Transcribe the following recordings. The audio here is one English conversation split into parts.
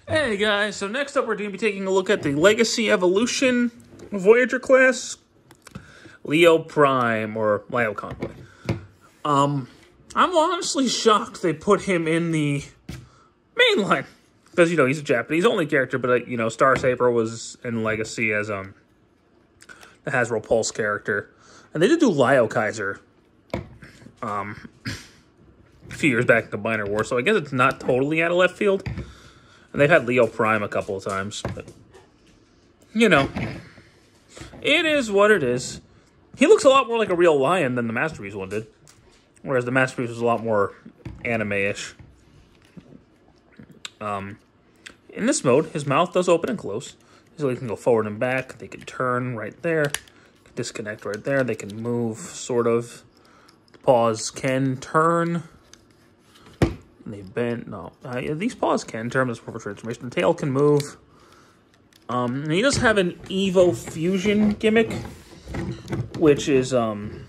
Hey guys, so next up we're going to be taking a look at the Legacy Evolution Voyager class, Leo Prime, or Lio Convoy. I'm honestly shocked they put him in the main line. Because, he's a Japanese-only character, but, Star Saber was in Legacy as, the Hasbro Pulse character. And they did do Lio Kaiser, a few years back in Combiner War, so I guess it's not totally out of left field. And they've had Leo Prime a couple of times, but, it is what it is. He looks a lot more like a real lion than the Masterpiece one did, whereas the Masterpiece was a lot more anime-ish. In this mode, his mouth does open and close, so he can go forward and back. They can turn right there, disconnect right there. They can move, sort of. The paws can turn. They bend. No, these paws can turn as for transformation. The tail can move. And he does have an Evo Fusion gimmick, which is something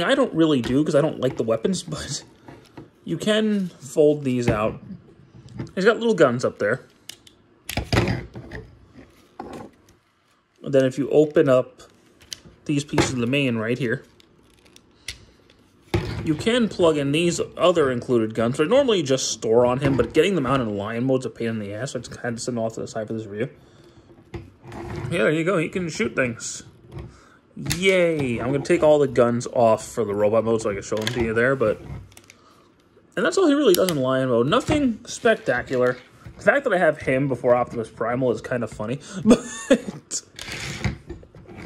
I don't really do because I don't like the weapons, but you can fold these out. He's got little guns up there. And then if you open up these pieces of the main right here, you can plug in these other included guns, which I normally just store on him, but getting them out in lion mode is a pain in the ass, so I just had to send them off to the side for this review. Yeah, there you go. He can shoot things. Yay! I'm going to take all the guns off for the robot mode so I can show them to you there, but... And that's all he really does in lion mode. Nothing spectacular. The fact that I have him before Optimus Primal is kind of funny, but...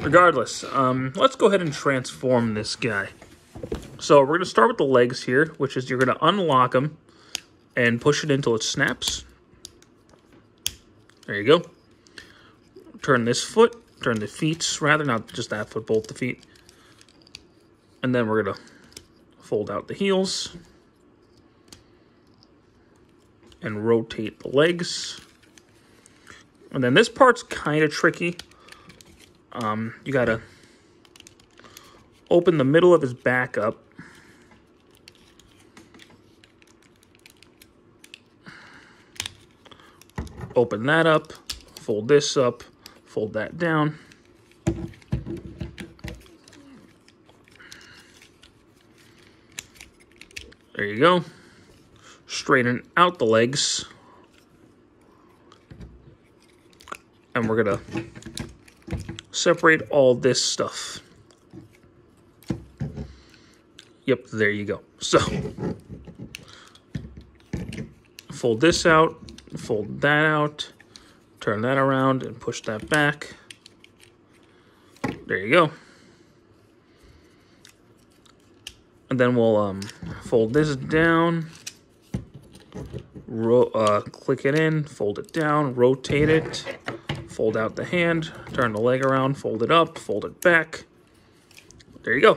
Regardless, let's go ahead and transform this guy. So we're going to start with the legs here, which is you're going to unlock them and push it until it snaps. There you go. Turn this foot, turn the feet, rather, not just that foot, both the feet. And then we're going to fold out the heels and rotate the legs. And then this part's kind of tricky. You got to open the middle of his back up. Open that up, fold this up, fold that down. There you go. Straighten out the legs. And we're going to separate all this stuff. Yep, there you go. So, fold this out, fold that out, turn that around, and push that back. There you go. And then we'll fold this down, click it in, fold it down, rotate it, fold out the hand, turn the leg around, fold it up, fold it back. There you go.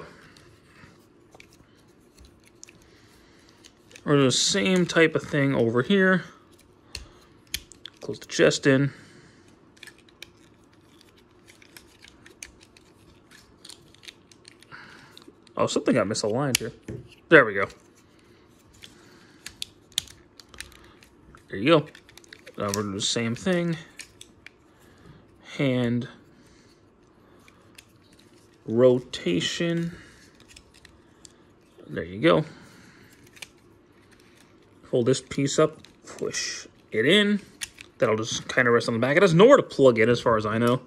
We're doing the same type of thing over here. Close the chest in. Oh, something got misaligned here. There we go. There you go. Now we're doing the same thing. Hand rotation. There you go. Fold this piece up, push it in. That'll just kind of rest on the back. It has nowhere to plug in as far as I know.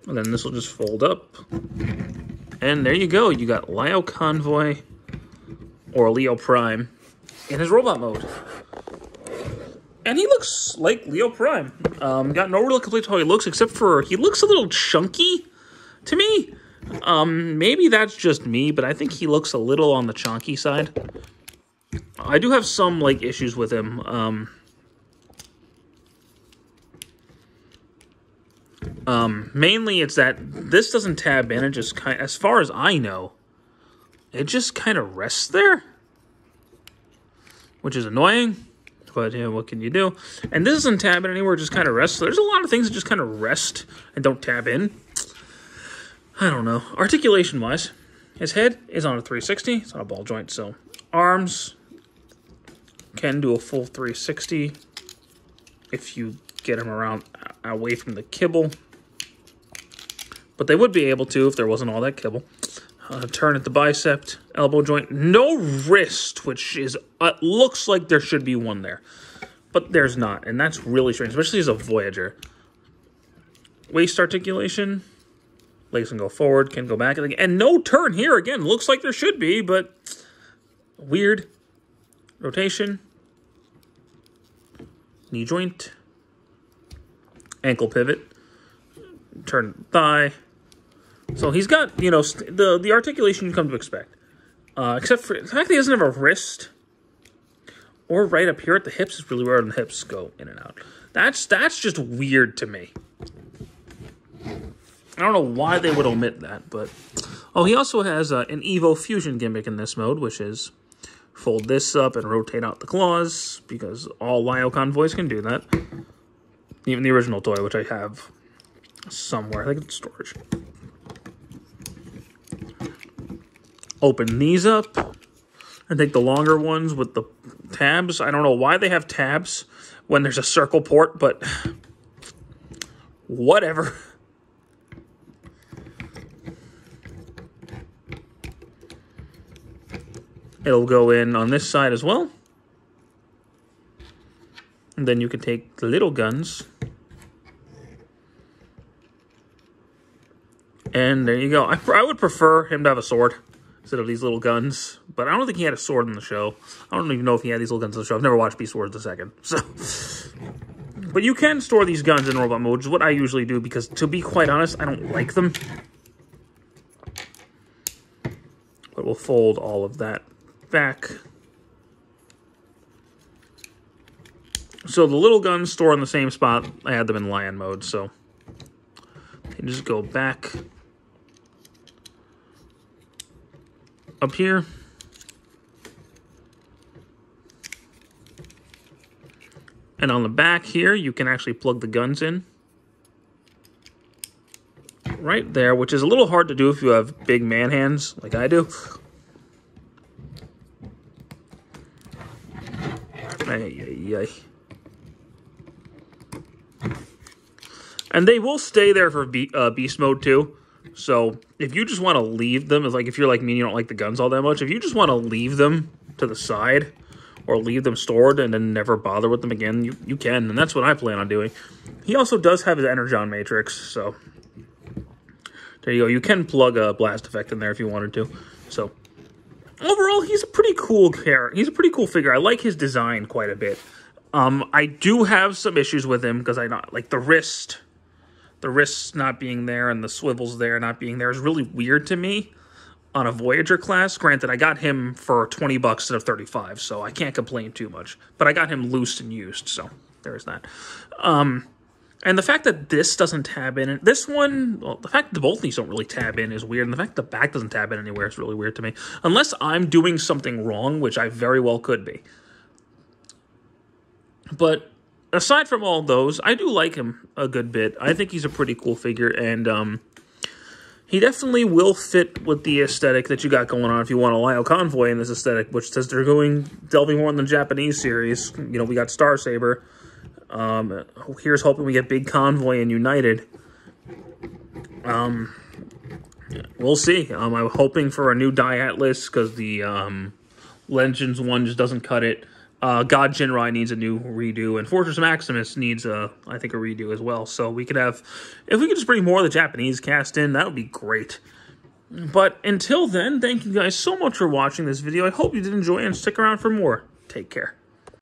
And then this will just fold up. And there you go. You got Lio Convoy, or Leo Prime, in his robot mode. And he looks like Leo Prime. Got no real complaints how he looks, except for he looks a little chunky to me. Maybe that's just me, but I think he looks a little on the chunky side. I do have some, issues with him. Mainly it's that this doesn't tab in. It just kind, as far as I know, it just kind of rests there, which is annoying. But what can you do? And this doesn't tab in anywhere. It just kind of rests. So there's a lot of things that just kind of rest and don't tab in. I don't know. Articulation-wise, his head is on a 360. It's on a ball joint. So arms can do a full 360 if you get him around away from the kibble. But they would be able to if there wasn't all that kibble. Turn at the bicep, elbow joint. No wrist, which is looks like there should be one there. But there's not, and that's really strange, especially as a Voyager. Waist articulation. Legs can go forward, can go back. And no turn here again. Looks like there should be, but weird. Rotation. Knee joint. Ankle pivot. Turn thigh. So he's got, you know, the articulation you come to expect. Except for the fact that he doesn't have a wrist. Or right up here at the hips is really where the hips go in and out. That's just weird to me. I don't know why they would omit that, but... Oh, he also has an Evo Fusion gimmick in this mode, which is fold this up and rotate out the claws, because all Lio Convoys can do that. Even the original toy, which I have somewhere. I think it's storage. Open these up. I think the longer ones with the tabs. I don't know why they have tabs when there's a circle port, but whatever. It'll go in on this side as well. And then you can take the little guns. And there you go. I would prefer him to have a sword instead of these little guns. But I don't think he had a sword in the show. I don't even know if he had these little guns in the show. I've never watched Beast Wars II. So, but you can store these guns in robot mode, which is what I usually do, because to be quite honest, I don't like them. But we'll fold all of that back. So the little guns store in the same spot. I had them in lion mode, so you just go back up here. And on the back here, you can actually plug the guns in. Right there, which is a little hard to do if you have big man hands, like I do. And they will stay there for beast mode too. So if you just want to leave them, like if you're like me and you don't like the guns all that much, if you just want to leave them to the side or leave them stored and then never bother with them again, you can. And that's what I plan on doing. He also does have his Energon Matrix, so there you go. You can plug a blast effect in there if you wanted to. So overall, he's a pretty cool character. He's a pretty cool figure. I like his design quite a bit. I do have some issues with him because I not like the wrists not being there and the swivels there not being there is really weird to me on a Voyager class. Granted, I got him for 20 bucks instead of 35, so I can't complain too much. But I got him loose and used, so there's that. And the fact that this doesn't tab in, this one, well, the fact that both of these don't really tab in is weird, and the fact that the back doesn't tab in anywhere is really weird to me. Unless I'm doing something wrong, which I very well could be. But aside from all those, I do like him a good bit. I think he's a pretty cool figure, and he definitely will fit with the aesthetic that you got going on if you want a Lio Convoy in this aesthetic, which says they're delving more in the Japanese series. You know, we got Star Saber. Here's hoping we get Big Convoy and United. We'll see. I'm hoping for a new Die Atlas because the Legends one just doesn't cut it. God Jinrai needs a new redo, and Fortress Maximus needs I think a redo as well. So we could have, if we could just bring more of the Japanese cast in, that would be great. But until then, thank you guys so much for watching this video. I hope you did enjoy and stick around for more. Take care.